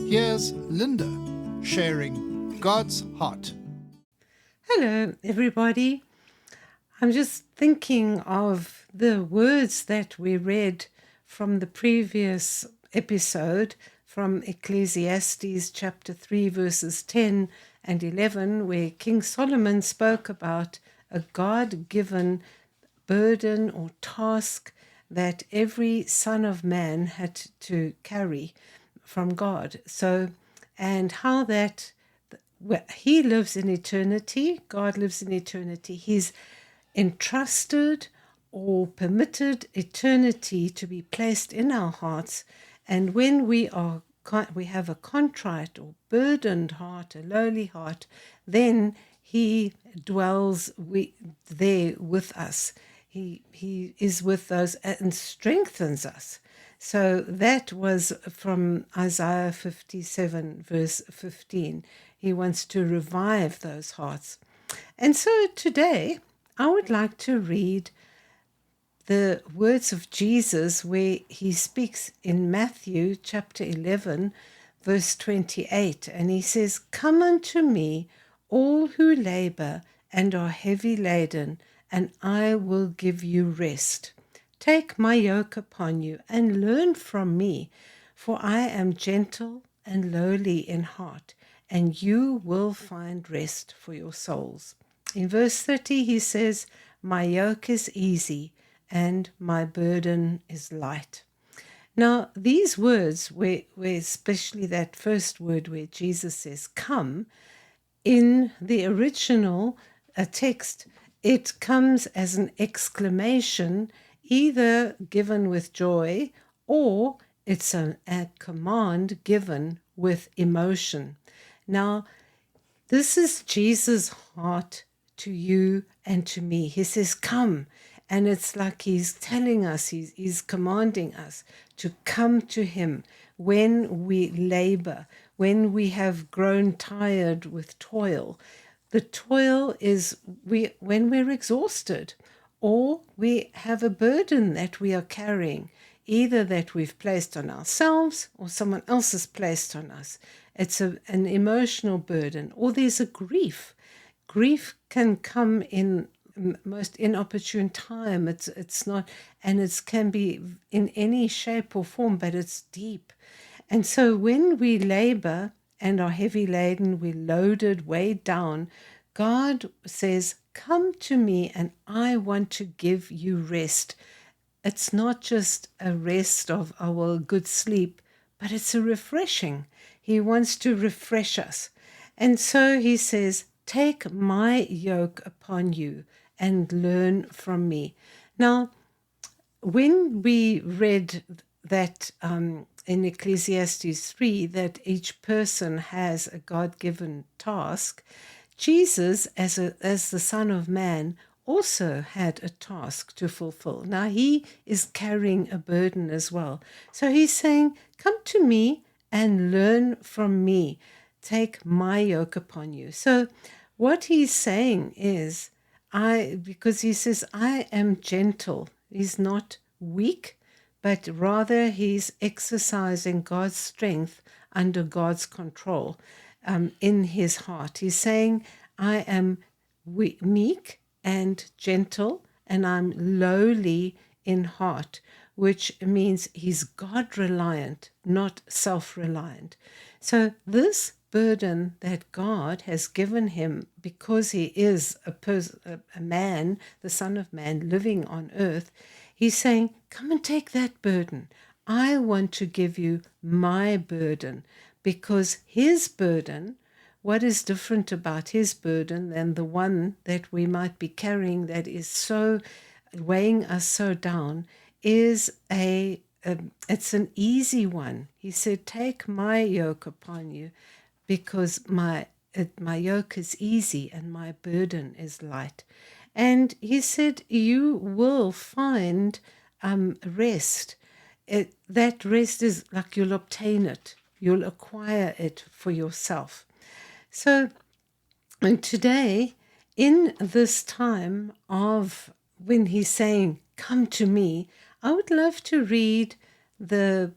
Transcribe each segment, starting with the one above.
Here's Linda sharing God's heart. Hello, everybody. I'm just thinking of the words that we read from the previous episode from Ecclesiastes chapter 3, verses 10 and 11, where King Solomon spoke about a God-given burden or task that every son of man had to carry from God. And how that he lives in eternity, God lives in eternity. He's entrusted or permitted eternity to be placed in our hearts. And when we have a contrite or burdened heart, a lowly heart, then he dwells there with us. He is with those and strengthens us. So that was from Isaiah 57, verse 15. He wants to revive those hearts. And so today, I would like to read the words of Jesus where he speaks in Matthew chapter 11, verse 28. And he says, "Come unto me, all who labor and are heavy laden, and I will give you rest. Take my yoke upon you and learn from me, for I am gentle and lowly in heart, and you will find rest for your souls." In verse 30, he says, "My yoke is easy and my burden is light." Now, these words, where especially that first word where Jesus says, "come," in the original text, it comes as an exclamation, either given with joy or it's a command given with emotion. Now, this is Jesus' heart to you and to me. He says, "Come." And it's like he's telling us, he's commanding us to come to him when we labor, when we have grown tired with toil. The toil is when we're exhausted, or we have a burden that we are carrying, either that we've placed on ourselves or someone else has placed on us. It's an emotional burden, or there's a grief. Grief can come in most inopportune time. It's not, and it can be in any shape or form, but it's deep. And so when we labor and are heavy laden, we're loaded, weighed down, God says, "Come to me and I want to give you rest." It's not just a rest of, oh, well, good sleep, but it's a refreshing. He wants to refresh us. And so he says, "Take my yoke upon you and learn from me." Now, when we read that in Ecclesiastes 3, that each person has a God-given task, Jesus, as the Son of Man, also had a task to fulfill. Now, he is carrying a burden as well. So he's saying, "Come to me and learn from me. Take my yoke upon you." So what he's saying is, because he says, "I am gentle." He's not weak, but rather he's exercising God's strength under God's control in his heart. He's saying, "I am meek and gentle, and I'm lowly in heart," which means he's God-reliant, not self-reliant. So this burden that God has given him, because he is a man, the Son of Man, living on earth, he's saying, "Come and take that burden. I want to give you my burden," because his burden, what is different about his burden than the one that we might be carrying that is so weighing us so down, is it's an easy one. He said, "Take my yoke upon you, because my yoke is easy and my burden is light." And he said, you will find rest. That rest is like you'll obtain it. You'll acquire it for yourself. So, and today, in this time of when he's saying, "Come to me," I would love to read that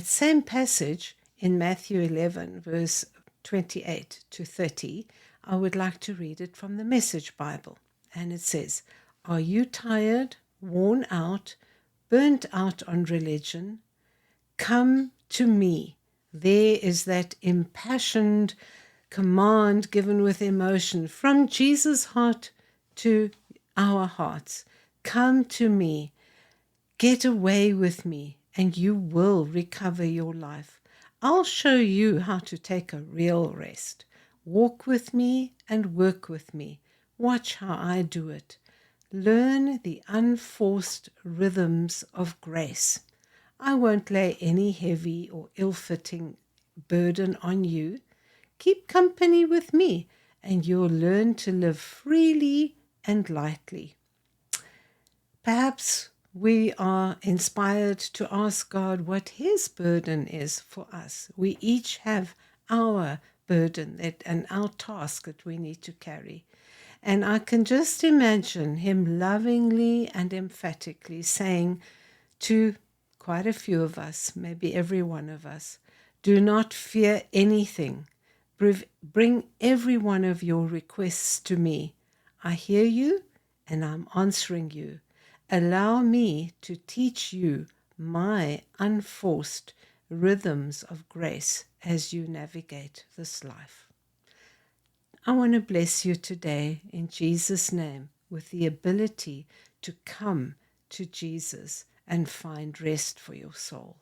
same passage in Matthew 11, verse 28 to 30. I would like to read it from the Message Bible. And it says, "Are you tired, worn out, burnt out on religion? Come to me." There is that impassioned command given with emotion from Jesus' heart to our hearts. Come to me. Get away with me, and you will recover your life. I'll show you how to take a real rest. Walk with me and work with me. Watch how I do it. Learn the unforced rhythms of grace. I won't lay any heavy or ill-fitting burden on you. Keep company with me, and you'll learn to live freely and lightly. Perhaps we are inspired to ask God what his burden is for us. We each have our burden and our task that we need to carry. And I can just imagine him lovingly and emphatically saying to quite a few of us, maybe every one of us, do not fear anything. Bring every one of your requests to me. I hear you and I'm answering you. Allow me to teach you my unforced rhythms of grace as you navigate this life. I want to bless you today in Jesus' name with the ability to come to Jesus and find rest for your soul.